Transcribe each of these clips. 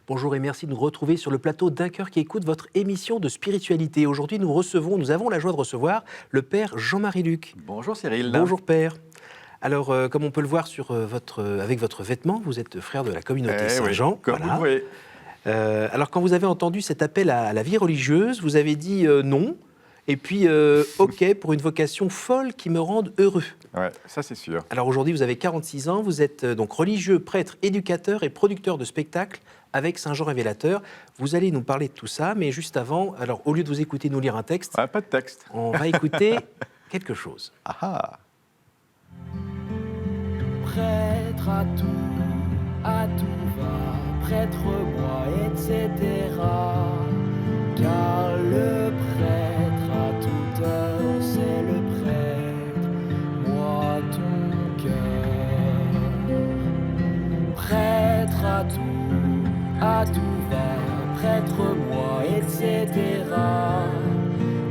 Bonjour et merci de nous retrouver sur le plateau d'Un cœur qui écoute votre émission de spiritualité. Aujourd'hui, nous avons la joie de recevoir le Père Jean-Marie Luc. Bonjour Cyril. Bonjour Père. Alors, comme on peut le voir avec votre vêtement, vous êtes frère de la communauté Saint-Jean. Oui, comme vous le voyez. Alors, quand vous avez entendu cet appel à la vie religieuse, vous avez dit non, et puis OK pour une vocation folle qui me rende heureux. Ouais, ça c'est sûr. Alors aujourd'hui, vous avez 46 ans, vous êtes donc religieux, prêtre, éducateur et producteur de spectacles avec Saint Jean Révélateur. Vous allez nous parler de tout ça, mais juste avant, alors au lieu de vous écouter nous lire un texte, Pas de texte. on va écouter quelque chose. Ah ah. Prêtre à tout va, prêtre-moi, etc. Car le prêtre à toute heure, c'est le prêtre, moi ton cœur. Prêtre à tout va, prêtre-moi, etc.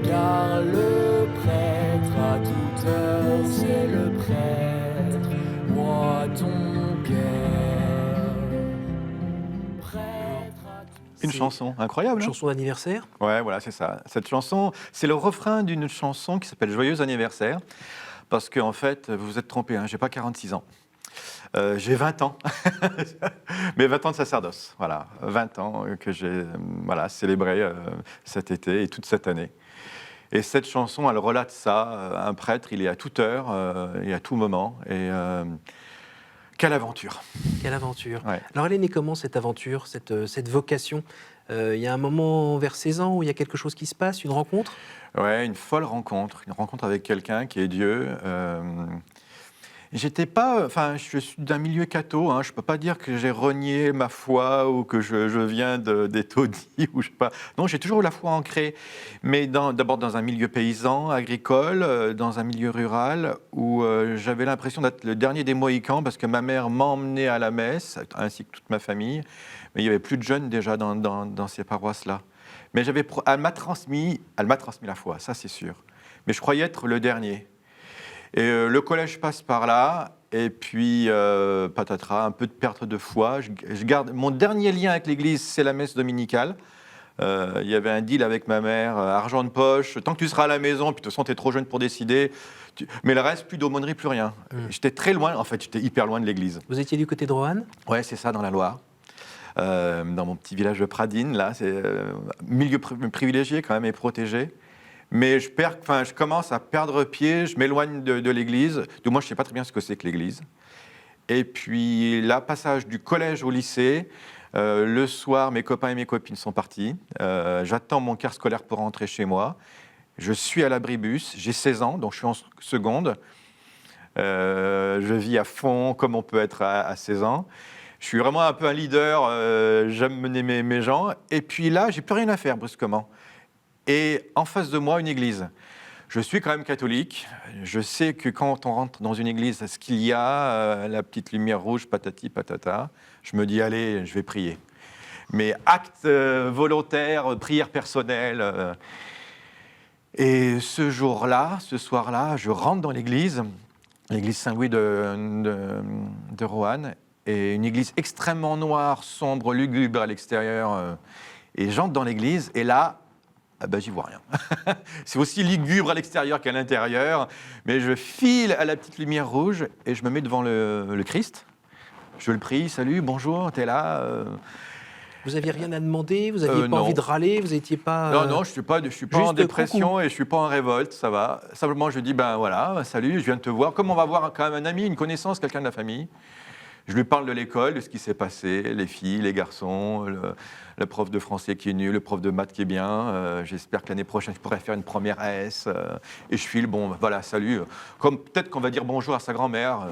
Car le prêtre à toute heure, c'est le prêtre, moi ton cœur. Prêtre à tout. Une C'est chanson incroyable. Hein, chanson d'anniversaire. ouais, voilà, c'est ça. Cette chanson, c'est le refrain d'une chanson qui s'appelle Joyeux anniversaire. Parce qu'en fait, vous vous êtes trompé, hein, j'ai pas 46 ans. J'ai 20 ans, mais 20 ans de sacerdoce, voilà, 20 ans que j'ai célébré cet été et toute cette année. Et cette chanson, elle relate ça, un prêtre, il est à toute heure et à tout moment, et quelle aventure. Quelle aventure. Ouais. Alors elle est née comment cette aventure, cette vocation? Il y a un moment vers 16 ans où il y a quelque chose qui se passe, une rencontre? Ouais, une rencontre avec quelqu'un qui est Dieu. J'étais pas, enfin, je suis d'un milieu catho, hein, je peux pas dire que j'ai renié ma foi ou que je viens des taudis ou je sais pas. Non, j'ai toujours eu la foi ancrée, mais d'abord dans un milieu paysan, agricole, dans un milieu rural où j'avais l'impression d'être le dernier des Mohicans parce que ma mère m'emmenait à la messe ainsi que toute ma famille, mais il y avait plus de jeunes déjà dans ces paroisses-là. Mais elle m'a transmis la foi, ça c'est sûr. Mais je croyais être le dernier. Et le collège passe par là, et puis patatras, un peu de perte de foi. Je garde mon dernier lien avec l'Église, c'est la messe dominicale. Il y avait un deal avec ma mère, argent de poche. Tant que tu seras à la maison, puis de toute façon, tu es trop jeune pour décider. Mais le reste, plus d'aumônerie, plus rien. J'étais très loin, en fait, j'étais hyper loin de l'Église. Vous étiez du côté de Roanne? Ouais, c'est ça, dans la Loire. Dans mon petit village de Pradines, là, c'est milieu privilégié quand même et protégé. Mais je commence à perdre pied, je m'éloigne de l'Église. Du moins, je ne sais pas très bien ce que c'est que l'Église. Et puis, là, passage du collège au lycée. Le soir, mes copains et mes copines sont partis. J'attends mon quart scolaire pour rentrer chez moi. Je suis à l'abribus, j'ai 16 ans, donc je suis en seconde. Je vis à fond comme on peut être à 16 ans. Je suis vraiment un peu un leader, j'aime mener mes gens. Et puis là, j'ai plus rien à faire brusquement. Et en face de moi, une église. Je suis quand même catholique. Je sais que quand on rentre dans une église, ce qu'il y a, la petite lumière rouge, patati patata, je me dis, allez, je vais prier. Mais acte volontaire, prière personnelle. Et ce soir-là, je rentre dans l'église Saint-Louis de Roanne, et une église extrêmement noire, sombre, lugubre à l'extérieur. Et j'entre dans l'église, et là, j'y vois rien. C'est aussi lugubre à l'extérieur qu'à l'intérieur, mais je file à la petite lumière rouge et je me mets devant le Christ. Je le prie, salut, bonjour, t'es là. Vous n'aviez rien à demander? Vous n'aviez pas envie de râler? Vous n'étiez pas... Non, je suis pas en dépression et je suis pas en révolte, ça va. Simplement, je dis, salut, je viens de te voir. Comme on va voir quand même un ami, une connaissance, quelqu'un de la famille. Je lui parle de l'école, de ce qui s'est passé, les filles, les garçons, le prof de français qui est nul, le prof de maths qui est bien. J'espère que l'année prochaine, je pourrai faire une première AS. Et je file, salut. Comme peut-être qu'on va dire bonjour à sa grand-mère,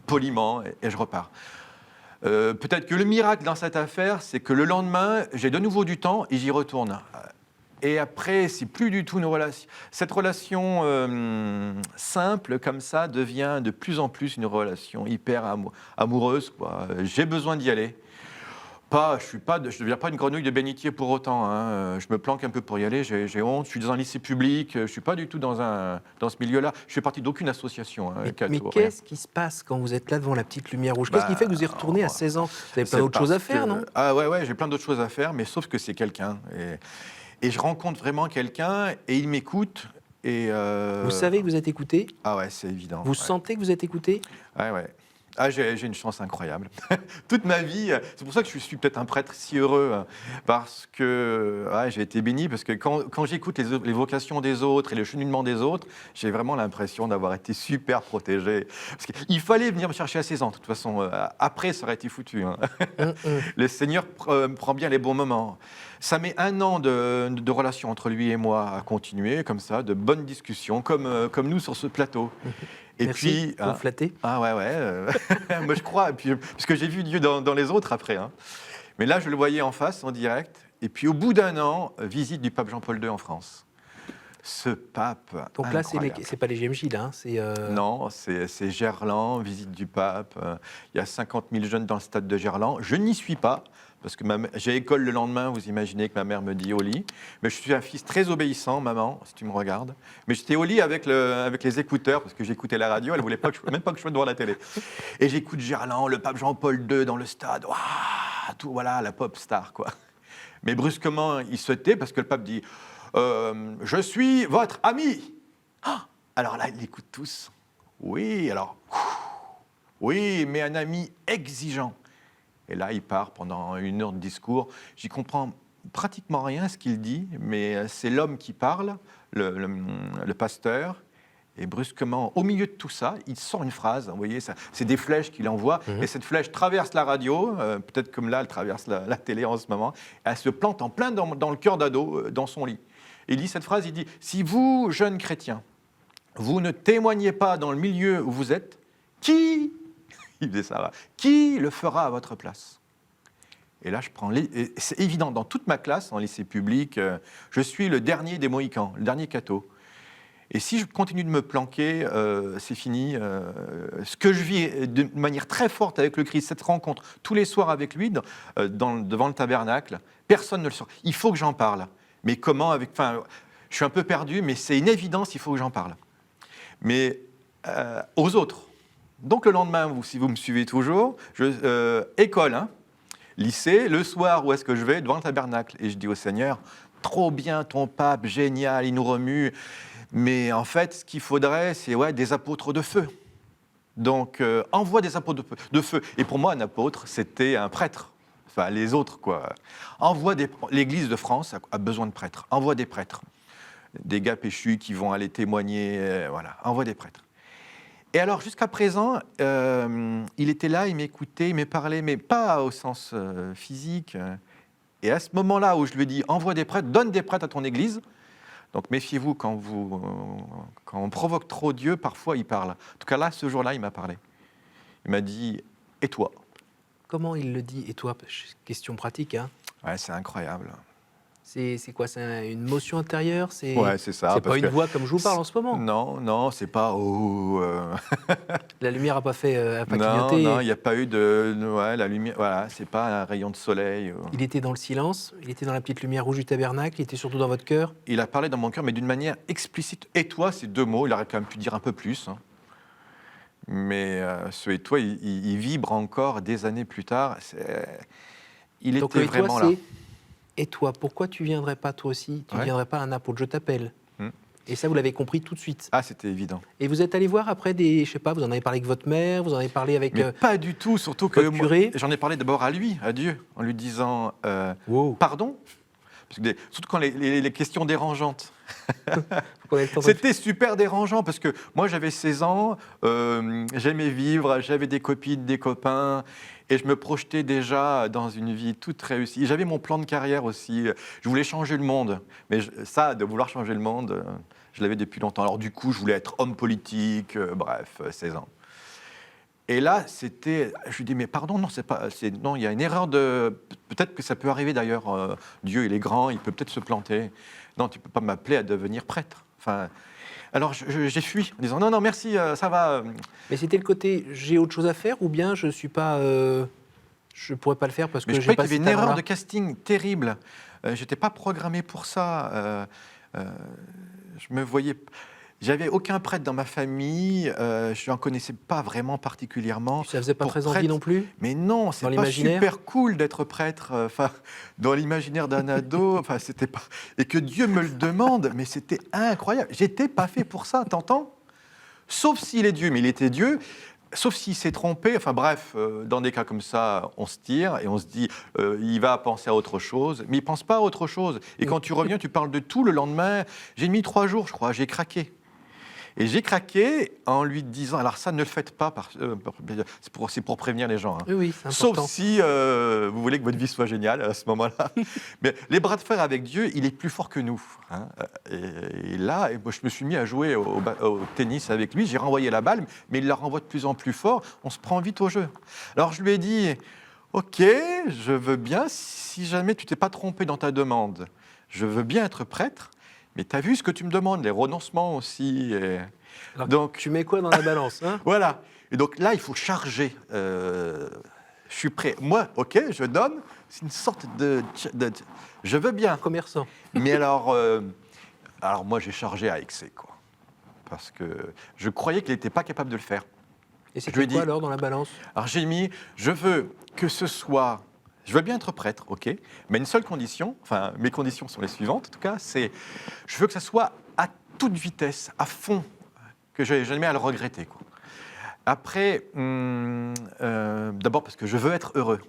poliment, et je repars. Peut-être que le miracle dans cette affaire, c'est que le lendemain, j'ai de nouveau du temps et j'y retourne. Et après, c'est plus du tout une relation. Cette relation simple, comme ça, devient de plus en plus une relation hyper amoureuse, quoi. J'ai besoin d'y aller. Je deviens pas une grenouille de bénitier pour autant, hein. Je me planque un peu pour y aller, j'ai honte. Je suis dans un lycée public, je suis pas du tout dans ce milieu-là. Je fais partie d'aucune association. Hein, Mais Cato, rien. qu'est-ce qui se passe quand vous êtes là devant la petite lumière rouge? Qu'est-ce qui fait que vous y retournez à 16 ans? Vous avez plein C'est d'autres choses à parce faire, que- non? Ah ouais, j'ai plein d'autres choses à faire, mais sauf que c'est quelqu'un. Et je rencontre vraiment quelqu'un et il m'écoute. Vous savez que vous êtes écouté? Ah ouais, c'est évident. Vous ouais. sentez que vous êtes écouté? Ouais. Ah, j'ai une chance incroyable. Toute ma vie, c'est pour ça que je suis peut-être un prêtre si heureux, hein, parce que j'ai été béni, parce que quand j'écoute les vocations des autres et le cheminement des autres, j'ai vraiment l'impression d'avoir été super protégé. Parce qu'il fallait venir me chercher à 16 ans, de toute façon. Après, ça aurait été foutu. Hein. Le Seigneur prend bien les bons moments. Ça met 1 an de relation entre lui et moi à continuer, comme ça, de bonnes discussions, comme nous sur ce plateau. Et Merci puis, pour me flatter. ah ouais, moi je crois, et puis, parce que j'ai vu Dieu dans les autres après. Hein. Mais là, je le voyais en face, en direct. Et puis au bout d'1 an, visite du pape Jean-Paul II en France. Ce pape Donc là, incroyable. c'est pas les GMJ, là. Hein, c'est Non, c'est Gerland, visite du pape. Il y a 50 000 jeunes dans le stade de Gerland. Je n'y suis pas, parce que j'ai école le lendemain, vous imaginez que ma mère me dit au lit. Mais je suis un fils très obéissant, maman, si tu me regardes. Mais j'étais au lit avec les écouteurs, parce que j'écoutais la radio, elle voulait pas même pas que je sois devant la télé. Et j'écoute Gerland, le pape Jean-Paul II dans le stade. Waouh, tout, voilà, la pop star, quoi. Mais brusquement, il se tait, parce que le pape dit je suis votre ami. Ah, alors là, ils l'écoutent tous. Oui, alors, oui, mais un ami exigeant. Et là, il part pendant 1 heure de discours. J'y comprends pratiquement rien ce qu'il dit, mais c'est l'homme qui parle, le pasteur. Et brusquement, au milieu de tout ça, il sort une phrase. Vous voyez, c'est des flèches qu'il envoie. Et cette flèche traverse la radio, peut-être comme là, elle traverse la télé en ce moment. Elle se plante en plein dans le cœur d'ado, dans son lit. Et il dit cette phrase, il dit « Si vous, jeunes chrétiens, vous ne témoignez pas dans le milieu où vous êtes, qui, il faisait ça, qui le fera à votre place ?» Et là, et c'est évident, dans toute ma classe, en lycée public, je suis le dernier des Mohicans, le dernier catho. Et si je continue de me planquer, c'est fini. Ce que je vis de manière très forte avec le Christ, cette rencontre tous les soirs avec lui, devant le tabernacle, personne ne le sait. Il faut que j'en parle. Mais comment je suis un peu perdu, mais c'est une évidence, il faut que j'en parle. Mais aux autres. Donc le lendemain, si vous me suivez toujours, école, hein, lycée, le soir, où est-ce que je vais? Devant le tabernacle. Et je dis au Seigneur, trop bien ton pape, génial, il nous remue. Mais en fait, ce qu'il faudrait, c'est des apôtres de feu. Donc, envoie des apôtres de feu. Et pour moi, un apôtre, c'était un prêtre. Enfin, les autres, quoi. L'Église de France a besoin de prêtres. Envoie des prêtres. Des gars péchus qui vont aller témoigner. Voilà, envoie des prêtres. Et alors, jusqu'à présent, il était là, il m'écoutait, il me parlait, mais pas au sens physique. Et à ce moment-là où je lui ai dit, envoie des prêtres, donne des prêtres à ton Église. Donc méfiez-vous, quand on provoque trop Dieu, parfois il parle. En tout cas là, ce jour-là, il m'a parlé. Il m'a dit « Et toi ?» Comment il le dit? Et toi? Question pratique, hein. Ouais, c'est incroyable. C'est quoi? C'est une motion intérieure? Ouais, c'est ça. C'est pas une voix comme je vous parle en ce moment. Non, c'est pas La lumière a pas clignoté. Non, il n'y a pas eu la lumière. Voilà, c'est pas un rayon de soleil. Il était dans le silence, il était dans la petite lumière rouge du tabernacle, il était surtout dans votre cœur. Il a parlé dans mon cœur, mais d'une manière explicite. Et toi, c'est 2 mots. Il aurait quand même pu dire un peu plus. Hein. Mais ce et toi, il vibre encore des années plus tard. Il Donc, était et toi, vraiment là. Et toi, pourquoi tu viendrais pas toi aussi? Tu viendrais pas à un apôtre? Je t'appelle. Et ça, vous l'avez compris tout de suite. Ah, c'était évident. Et vous êtes allé voir après je sais pas, vous en avez parlé avec votre mère, vous en avez parlé avec Mais pas du tout, surtout que votre curé. J'en ai parlé d'abord à lui, à Dieu, en lui disant Wow. pardon. Parce que surtout quand les questions dérangeantes. Qu'on ait le temps de- C'était super dérangeant parce que moi j'avais 16 ans, j'aimais vivre, j'avais des copines, des copains et je me projetais déjà dans une vie toute réussie. J'avais mon plan de carrière aussi, je voulais changer le monde. Mais ça, de vouloir changer le monde, je l'avais depuis longtemps. Alors du coup, je voulais être homme politique, bref, 16 ans. Et là, je lui dis, mais pardon, non, il y a une erreur peut-être que ça peut arriver d'ailleurs. Dieu, il est grand, il peut peut-être se planter. Non, tu ne peux pas m'appeler à devenir prêtre. Enfin, alors j'ai fui en disant, non, merci, ça va. Mais c'était le côté, j'ai autre chose à faire ou bien je Je ne pourrais pas le faire parce Mais que je j'ai croyais pas qu'il y avait ce une erreur talent-là. de casting terrible. J'étais pas programmé pour ça. Je me voyais. J'avais aucun prêtre dans ma famille. Je n'en connaissais pas vraiment particulièrement. Ça faisait pas Pour très envie prêtre, non plus. mais non, c'est Dans pas l'imaginaire super cool d'être prêtre. Enfin, dans l'imaginaire d'un ado, enfin, c'était pas. Et que Dieu me le demande, mais c'était incroyable. J'étais pas fait pour ça, t'entends? Sauf s'il est Dieu, mais il était Dieu. Sauf s'il s'est trompé, enfin bref, dans des cas comme ça, on se tire et on se dit, il va penser à autre chose, mais il pense pas à autre chose. Et quand tu reviens, tu parles de tout le lendemain. J'ai mis 3 jours, je crois, j'ai craqué. Et j'ai craqué en lui disant, alors ça ne le faites pas, c'est pour prévenir les gens. Hein. Oui, oui, c'est important. Sauf si vous voulez que votre vie soit géniale à ce moment-là. Mais les bras de fer avec Dieu, il est plus fort que nous. Hein. Et là, moi, je me suis mis à jouer au tennis avec lui. J'ai renvoyé la balle, mais il la renvoie de plus en plus fort. On se prend vite au jeu. Alors je lui ai dit, OK, je veux bien, si jamais tu t'es pas trompé dans ta demande, je veux bien être prêtre. Mais tu as vu ce que tu me demandes, les renoncements aussi. Alors, donc, tu mets quoi dans la balance, hein? voilà. Et donc là, il faut charger. Je suis prêt. Moi, OK, je donne. C'est une sorte je veux bien. Commerçant. Mais alors moi, j'ai chargé à excès, quoi. Parce que je croyais qu'il n'était pas capable de le faire. Et Je lui c'était ai quoi dit- alors dans la balance? Alors j'ai mis, je veux que ce soit, je veux bien être prêtre, OK, mais une seule condition, enfin mes conditions sont les suivantes en tout cas, c'est, je veux que ça soit à toute vitesse, à fond, que je n'ai jamais à le regretter, quoi. Après, d'abord parce que je veux être heureux.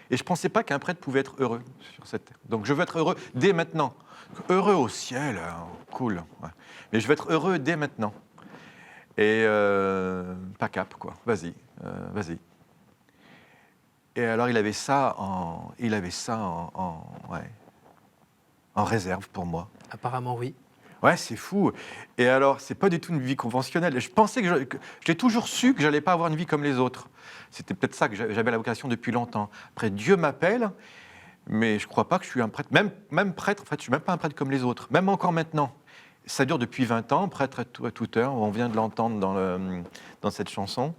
Et je ne pensais pas qu'un prêtre pouvait être heureux sur cette terre. Donc je veux être heureux dès maintenant. Heureux au ciel, hein, cool. Ouais. Mais je veux être heureux dès maintenant. Et pas cap, quoi. Vas-y, vas-y. Et alors il avait ça en réserve pour moi. Apparemment, oui. Ouais, c'est fou. Et alors, c'est pas du tout une vie conventionnelle. Je pensais que j'ai toujours su que j'allais pas avoir une vie comme les autres. C'était peut-être ça que j'avais la vocation depuis longtemps. Après, Dieu m'appelle, mais je crois pas que je suis un prêtre. Même prêtre, en fait, je suis même pas un prêtre comme les autres. Même encore maintenant. Ça dure depuis 20 ans, prêtre à toute heure. On vient de l'entendre dans cette chanson.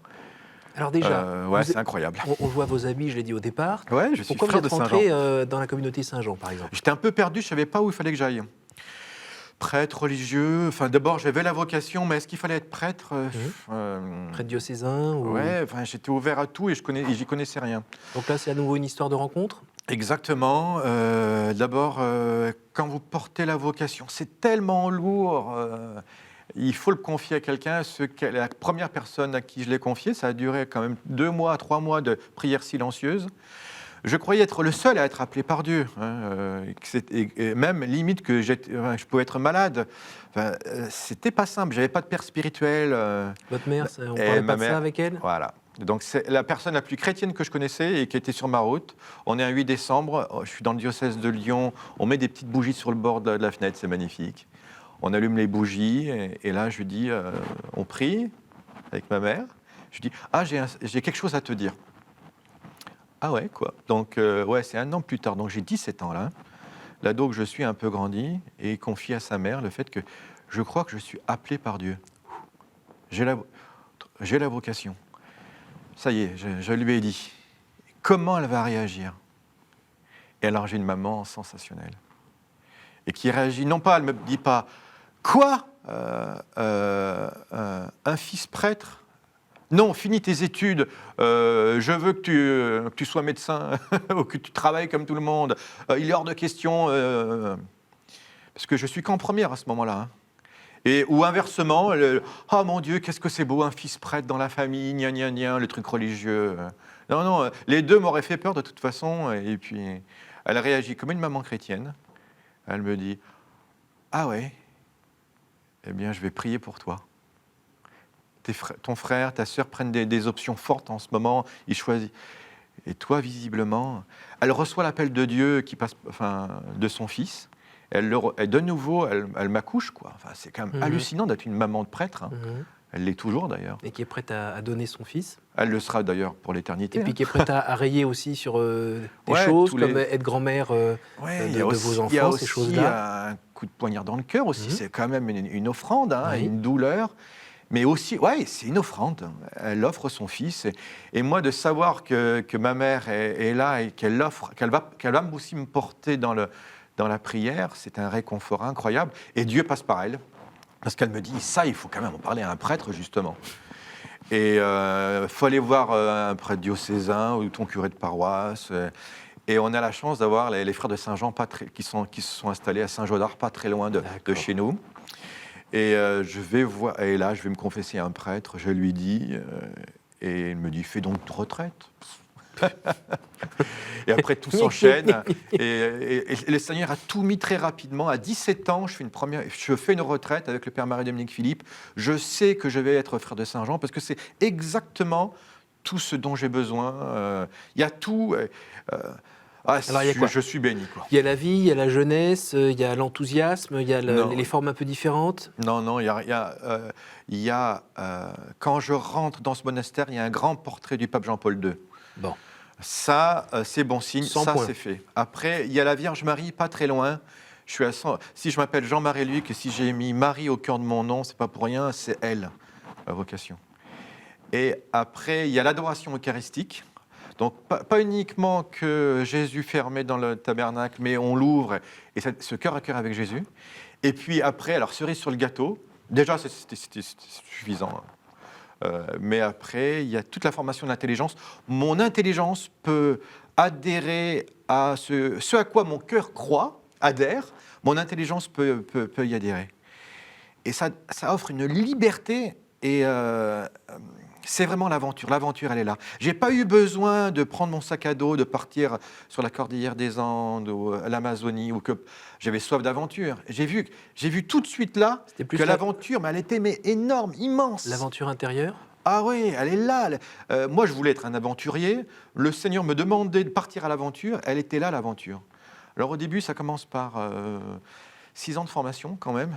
Alors déjà, Ouais, vous c'est êtes- incroyable. on voit vos amis, je l'ai dit au départ. Ouais, je suis Pourquoi vous frère êtes de Saint-Jean. rentré dans la communauté Saint-Jean, par exemple? J'étais un peu perdu, je savais pas où il fallait que j'aille. Prêtre, religieux, enfin d'abord j'avais la vocation, mais est-ce qu'il fallait être prêtre Prêtre diocésain ou... Ouais, enfin, j'étais ouvert à tout et j'y connaissais rien. Donc là, c'est à nouveau une histoire de rencontre? Exactement. D'abord, quand vous portez la vocation, c'est tellement lourd. Il faut le confier à quelqu'un. La première personne à qui je l'ai confié, ça a duré quand même 2 mois, 3 mois de prière silencieuse. Je croyais être le seul à être appelé par Dieu, hein, et même limite que je pouvais être malade. Enfin, c'était pas simple. J'avais pas de père spirituel. Votre mère, on Et parlait ma pas de ça mère- avec elle? Voilà. Donc c'est la personne la plus chrétienne que je connaissais et qui était sur ma route. On est un 8 décembre, je suis dans le diocèse de Lyon. On met des petites bougies sur le bord de la fenêtre, c'est magnifique. On allume les bougies et là je lui dis, on prie avec ma mère. Je lui dis, j'ai quelque chose à te dire. Ah ouais, quoi. Donc, ouais, c'est 1 an plus tard. Donc, j'ai 17 ans, là. L'ado que je suis a un peu grandi et confie à sa mère le fait que je crois que je suis appelé par Dieu. J'ai la vocation. Ça y est, je lui ai dit. Comment elle va réagir? Et alors, j'ai une maman sensationnelle. Et qui réagit, non pas, elle ne me dit pas, quoi? Un fils prêtre? Non, finis tes études, je veux que tu sois médecin ou que tu travailles comme tout le monde. Il est hors de question, parce que je suis qu'en première à ce moment-là. Hein. Ou inversement, oh mon Dieu, qu'est-ce que c'est beau, un fils prêtre dans la famille, gna gna gna, le truc religieux. Non, les deux m'auraient fait peur de toute façon. Et puis, elle réagit comme une maman chrétienne. Elle me dit, ah ouais, eh bien je vais prier pour toi. Ton frère, ta sœur prennent des options fortes en ce moment, ils choisissent. Et toi, visiblement, elle reçoit l'appel de Dieu qui passe, enfin, de son fils. Et de nouveau, elle m'accouche, quoi. Enfin, c'est quand même hallucinant d'être une maman de prêtre. Hein. Elle l'est toujours, d'ailleurs. Et qui est prête à donner son fils. Elle le sera, d'ailleurs, pour l'éternité. Et puis qui est prête à rayer aussi sur des Ouais, choses, tous comme les- être grand-mère Ouais, de vos enfants, ces choses-là. Il y a aussi un coup de poignard dans le cœur aussi. C'est quand même une offrande, hein, Oui. une douleur. Mais aussi, ouais, c'est une offrande. Elle offre son fils. Et moi, de savoir que ma mère est là et qu'elle va aussi me porter dans la prière, c'est un réconfort incroyable. Et Dieu passe par elle. Parce qu'elle me dit, ça, il faut quand même en parler à un prêtre, justement. Et il faut aller voir un prêtre diocésain ou ton curé de paroisse. Et on a la chance d'avoir les frères de Saint-Jean qui se sont installés à Saint-Jodard, pas très loin de chez nous. Et je vais me confesser à un prêtre, je lui dis, et il me dit, fais donc une retraite. Et après, tout s'enchaîne. Et le Seigneur a tout mis très rapidement. À 17 ans, je fais une retraite avec le Père Marie-Dominique Philippe. Je sais que je vais être frère de Saint-Jean parce que c'est exactement tout ce dont j'ai besoin. Il y a tout. Alors, il y a quoi ? Je suis béni, quoi. Il y a la vie, il y a la jeunesse, il y a l'enthousiasme, il y a les formes un peu différentes. Non, quand je rentre dans ce monastère, il y a un grand portrait du pape Jean-Paul II. Bon. Ça, c'est bon signe, 100 ça points. c'est fait. Après, il y a la Vierge Marie, pas très loin. Je suis à 100. Si je m'appelle Jean-Marie Luc et si j'ai mis Marie au cœur de mon nom, c'est pas pour rien, c'est elle, la vocation. Et après, il y a l'adoration eucharistique. Donc, pas uniquement que Jésus fermé dans le tabernacle, mais on l'ouvre et ce cœur à cœur avec Jésus. Et puis après, alors cerise sur le gâteau, déjà c'était suffisant. Mais après, il y a toute la formation de l'intelligence. Mon intelligence peut adhérer à ce à quoi mon cœur adhère. Mon intelligence peut y adhérer. Et ça offre une liberté et c'est vraiment l'aventure. L'aventure, elle est là. J'ai pas eu besoin de prendre mon sac à dos, de partir sur la cordillère des Andes ou à l'Amazonie, ou que j'avais soif d'aventure. J'ai vu tout de suite là que l'aventure, mais elle était énorme, immense. L'aventure intérieure ? Ah oui, elle est là. Moi, je voulais être un aventurier. Le Seigneur me demandait de partir à l'aventure. Elle était là, l'aventure. Alors au début, ça commence par 6 ans de formation quand même,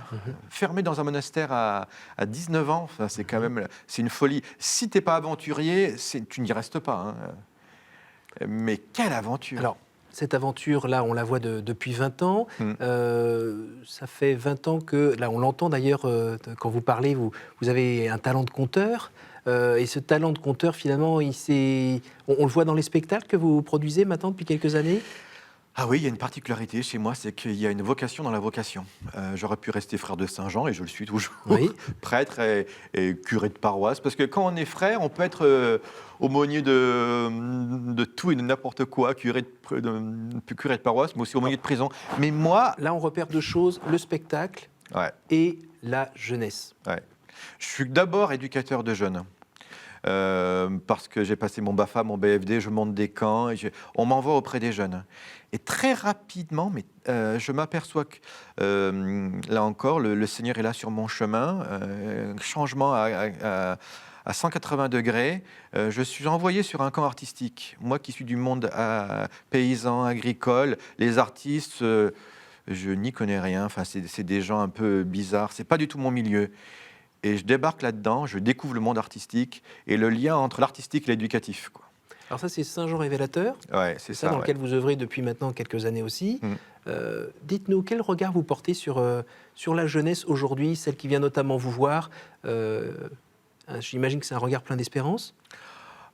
fermé dans un monastère à 19 ans, enfin, c'est quand même, c'est une folie. Si t'es pas aventurier, tu n'y restes pas. Hein. Mais quelle aventure! Alors, cette aventure-là, on la voit depuis 20 ans. Ça fait 20 ans que, là on l'entend d'ailleurs, quand vous parlez, vous avez un talent de conteur. Et ce talent de conteur, finalement, on le voit dans les spectacles que vous produisez maintenant depuis quelques années ? Ah oui, il y a une particularité chez moi, c'est qu'il y a une vocation dans la vocation. J'aurais pu rester frère de Saint-Jean, et je le suis toujours, oui. Prêtre et curé de paroisse, parce que quand on est frère, on peut être aumônier de tout et de n'importe quoi, curé de paroisse, mais aussi aumônier de prison. Mais moi... Là, on repère 2 choses, le spectacle et la jeunesse. Ouais. Je suis d'abord éducateur de jeunes. Parce que j'ai passé mon BAFA, mon BFD, je monte des camps, on m'envoie auprès des jeunes. Et très rapidement, je m'aperçois que, là encore, le Seigneur est là sur mon chemin, changement à 180 degrés. Je suis envoyé sur un camp artistique. Moi qui suis du monde paysan, agricole, les artistes, je n'y connais rien. Enfin, c'est des gens un peu bizarres. C'est pas du tout mon milieu. Et je débarque là-dedans, je découvre le monde artistique et le lien entre l'artistique et l'éducatif, quoi. Alors ça, c'est Saint-Jean Révélateur. Ouais, c'est ça. Dans lequel vous œuvrez depuis maintenant quelques années aussi. Dites-nous, quel regard vous portez sur la jeunesse aujourd'hui, celle qui vient notamment vous voir. J'imagine que c'est un regard plein d'espérance.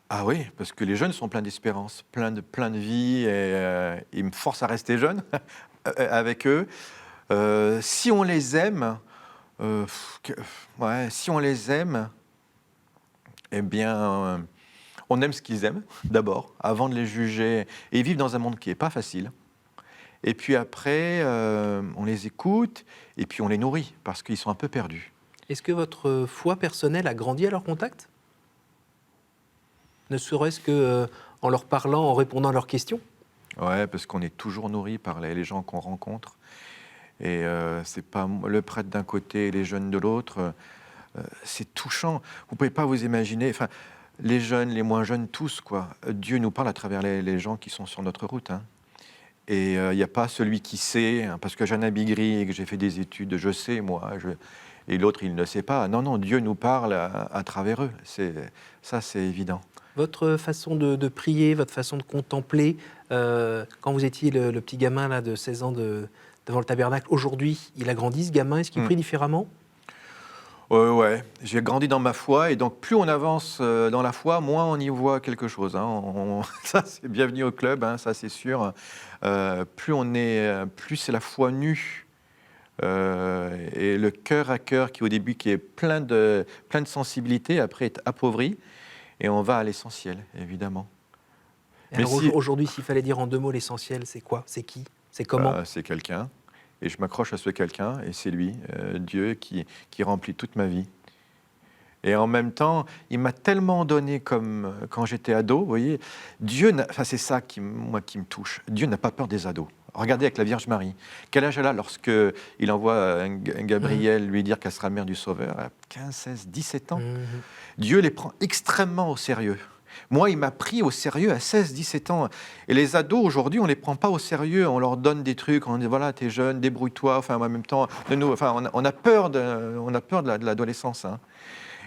Ah oui, parce que les jeunes sont pleins d'espérance, plein de vie, et ils me forcent à rester jeune avec eux. Si on les aime... si on les aime, eh bien, on aime ce qu'ils aiment, d'abord, avant de les juger. Et ils vivent dans un monde qui n'est pas facile. Et puis après, on les écoute, et puis on les nourrit, parce qu'ils sont un peu perdus. Est-ce que votre foi personnelle a grandi à leur contact ? Ne serait-ce qu'en leur parlant, en répondant à leurs questions ? Ouais, parce qu'on est toujours nourri par les gens qu'on rencontre. Et c'est pas le prêtre d'un côté et les jeunes de l'autre. C'est touchant. Vous pouvez pas vous imaginer. Enfin, les jeunes, les moins jeunes, tous quoi. Dieu nous parle à travers les gens qui sont sur notre route. Hein. Et il n'y a pas celui qui sait, hein, parce que j'ai un habit gris et que j'ai fait des études, je sais moi. Et l'autre, il ne sait pas. Non, Dieu nous parle à travers eux. Ça, c'est évident. Votre façon de prier, votre façon de contempler, quand vous étiez le petit gamin là, de 16 ans devant le tabernacle, aujourd'hui, il a grandi ce gamin, est-ce qu'il prie différemment ? Ouais, j'ai grandi dans ma foi et donc plus on avance dans la foi, moins on y voit quelque chose, hein. Ça, c'est bienvenue au club, hein, ça c'est sûr. Plus c'est la foi nue et le cœur à cœur qui au début qui est plein de sensibilité, après est appauvri et on va à l'essentiel, évidemment. Et Mais alors si- aujourd'hui, s'il fallait dire en 2 mots l'essentiel, c'est quoi? C'est qui? C'est comment? C'est quelqu'un et je m'accroche à ce quelqu'un et c'est lui, Dieu qui remplit toute ma vie. Et en même temps, il m'a tellement donné comme quand j'étais ado, vous voyez, c'est ça moi, qui me touche. Dieu n'a pas peur des ados. Regardez avec la Vierge Marie. Quel âge elle a lorsque il envoie un Gabriel lui dire qu'elle sera mère du Sauveur? Elle a 15, 16, 17 ans. Mhm. Dieu les prend extrêmement au sérieux. Moi, il m'a pris au sérieux à 16, 17 ans. Et les ados, aujourd'hui, on ne les prend pas au sérieux. On leur donne des trucs, on dit, voilà, t'es jeune, débrouille-toi. Enfin, en même temps, on a peur de l'adolescence, hein.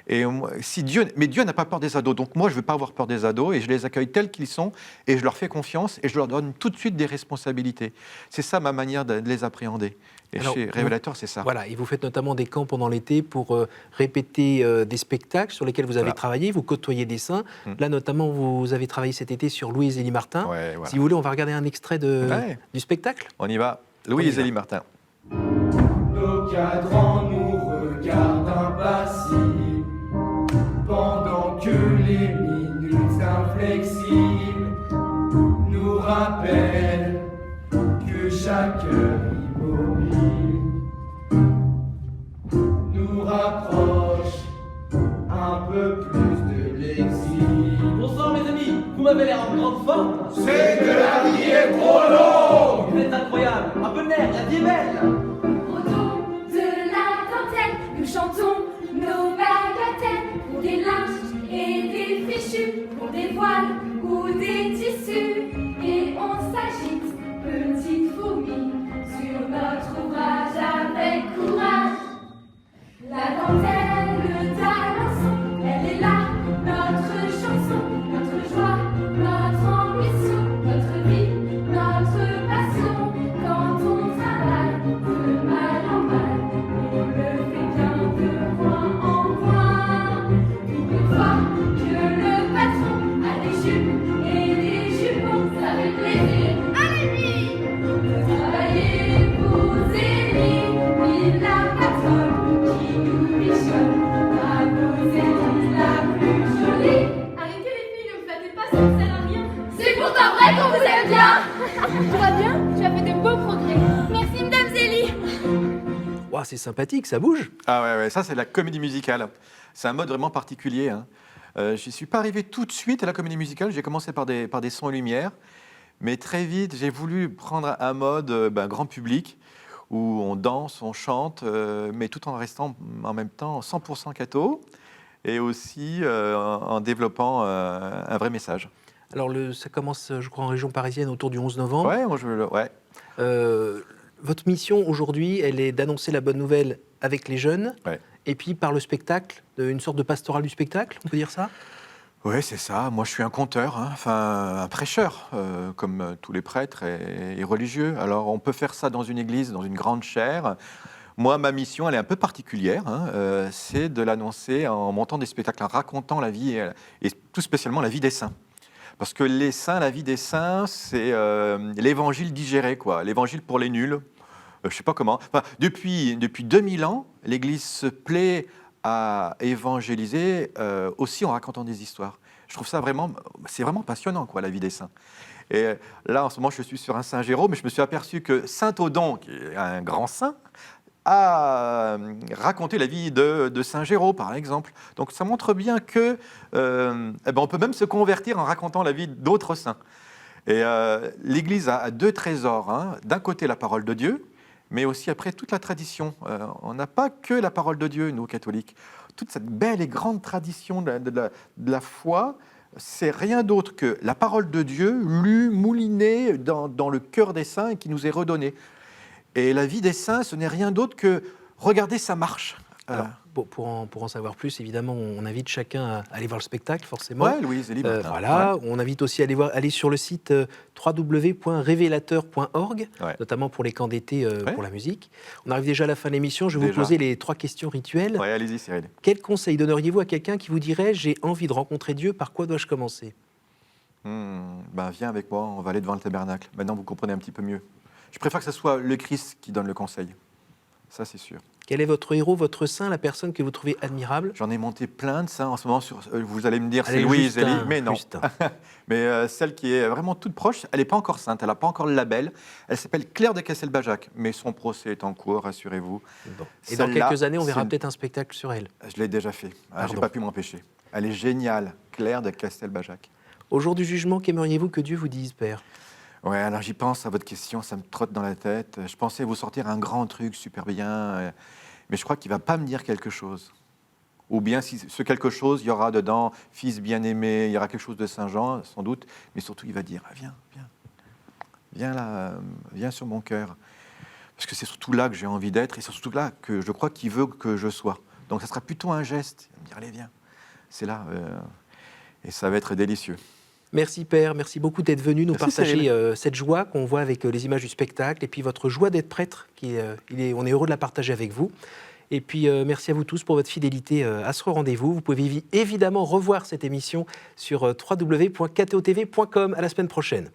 Mais Dieu n'a pas peur des ados, donc moi je ne veux pas avoir peur des ados et je les accueille tels qu'ils sont et je leur fais confiance et je leur donne tout de suite des responsabilités. C'est ça ma manière de les appréhender. Et Alors, chez Révélateur, c'est ça. Voilà, et vous faites notamment des camps pendant l'été pour répéter des spectacles sur lesquels vous avez Voilà. travaillé, vous côtoyez des saints. Là, notamment, vous avez travaillé cet été sur Louise Élie Martin. Ouais, voilà. Si vous voulez, on va regarder un extrait Ouais. du spectacle. On y va. On y Louise va. Élie Martin. Nos cadrans nous regardent impassibles pendant que les minutes inflexibles nous rappellent que chaque heure immobile nous rapproche un peu plus de l'exil. Bonsoir mes amis, vous m'avez l'air en grande forme. C'est que la vie est trop longue. Vous êtes incroyable, un peu de nerf, la vie est belle. Au dos de la dentelle, nous chantons nos bagatelles pour des linges et des fichus, pour des voiles ou des tissus. Et on s'agite, petite fourmi, sur notre ouvrage avec courage. La dentelle, le talençon, elle est là, notre chanson, notre joie, notre ambition, notre vie, notre passion. Quand on travaille de mal en mal, on le fait bien de coin en coin. Une fois que le patron a des jupes et des jupons, ça fait plaisir à l'ennemi de travailler pour Zélie, il la patronne qui nous bichonne. Bravo Zélie, la plus jolie. Arrêtez les filles, ne me flattez pas, ça ne sert à rien. C'est pourtant vrai qu'on vous aime bien. Tout va bien? Tu as fait de beaux progrès. Merci Madame Zélie. Ouah, c'est sympathique, ça bouge. Ah ouais, ça c'est la comédie musicale. C'est un mode vraiment particulier, hein. Je ne suis pas arrivé tout de suite à la comédie musicale. J'ai commencé par des sons et lumières. Mais très vite, j'ai voulu prendre un mode grand public où on danse, on chante, mais tout en restant en même temps 100% catho et aussi en développant un vrai message. Alors, ça commence, je crois, en région parisienne autour du 11 novembre. Ouais. Votre mission aujourd'hui, elle est d'annoncer la bonne nouvelle avec les jeunes, Ouais. et puis par le spectacle, une sorte de pastorale du spectacle, on peut dire ça? Oui, c'est ça. Moi, je suis un conteur, hein, un prêcheur, comme tous les prêtres et religieux. Alors, on peut faire ça dans une église, dans une grande chaire. Moi, ma mission, elle est un peu particulière, hein, c'est de l'annoncer en montant des spectacles, en racontant la vie, et tout spécialement la vie des saints. Parce que les saints, la vie des saints, c'est l'évangile digéré, quoi. L'évangile pour les nuls. Je ne sais pas comment. Enfin, depuis 2000 ans, l'Église se plaît à évangéliser aussi en racontant des histoires. Je trouve ça c'est vraiment passionnant, quoi, la vie des saints. Et là, en ce moment, je suis sur un Saint Jérôme, et je me suis aperçu que Saint Odon, qui est un grand saint, a raconté la vie de Saint Géraud, par exemple. Donc ça montre bien que on peut même se convertir en racontant la vie d'autres saints. Et l'Église a deux trésors, hein. D'un côté la parole de Dieu, mais aussi après toute la tradition. On n'a pas que la parole de Dieu, nous catholiques. Toute cette belle et grande tradition de la foi, c'est rien d'autre que la parole de Dieu lue, moulinée dans le cœur des saints et qui nous est redonnée. Et la vie des saints, ce n'est rien d'autre que regarder sa marche. Alors, pour en savoir plus, évidemment, on invite chacun à aller voir le spectacle, forcément. Ouais, Louise est libre. Voilà, Ouais. on invite aussi à aller sur le site www.révélateur.org, Ouais. notamment pour les camps d'été Ouais. pour la musique. On arrive déjà à la fin de l'émission. Je vais vous Déjà. poser les 3 questions rituelles. Ouais, allez-y, Cyril. Quel conseil donneriez-vous à quelqu'un qui vous dirait « J'ai envie de rencontrer Dieu, par quoi dois-je commencer ?» Ben, viens avec moi, on va aller devant le tabernacle. Maintenant, vous comprenez un petit peu mieux. Je préfère que ce soit le Christ qui donne le conseil. Ça, c'est sûr. Quel est votre héros, votre saint, la personne que vous trouvez admirable? J'en ai monté plein de ça en ce moment. Vous allez me dire, Allez, c'est Louise, Justin, Élie. Mais non. Justin. Mais celle qui est vraiment toute proche, elle n'est pas encore sainte, elle n'a pas encore le label. Elle s'appelle Claire de Castelbajac. Mais son procès est en cours, rassurez-vous. Bon. Et dans Celle-là, quelques années, on verra c'est- peut-être un spectacle sur elle. Je l'ai déjà fait. J'ai Pardon. pas pu m'empêcher. Elle est géniale, Claire de Castelbajac. Au jour du jugement, qu'aimeriez-vous que Dieu vous dise, Père? Ouais, alors j'y pense à votre question, ça me trotte dans la tête. Je pensais vous sortir un grand truc super bien, mais je crois qu'il va pas me dire quelque chose. Ou bien si ce quelque chose, il y aura dedans fils bien-aimé, il y aura quelque chose de Saint-Jean, sans doute, mais surtout il va dire viens là, viens sur mon cœur. Parce que c'est surtout là que j'ai envie d'être et c'est surtout là que je crois qu'il veut que je sois. Donc ça sera plutôt un geste, il va me dire allez viens. C'est là, et ça va être délicieux. Merci Père, merci beaucoup d'être venu nous Merci, partager Cyril. cette joie qu'on voit avec les images du spectacle et puis votre joie d'être prêtre, on est heureux de la partager avec vous. Et puis merci à vous tous pour votre fidélité à ce rendez-vous. Vous pouvez évidemment revoir cette émission sur www.ktotv.com. À la semaine prochaine.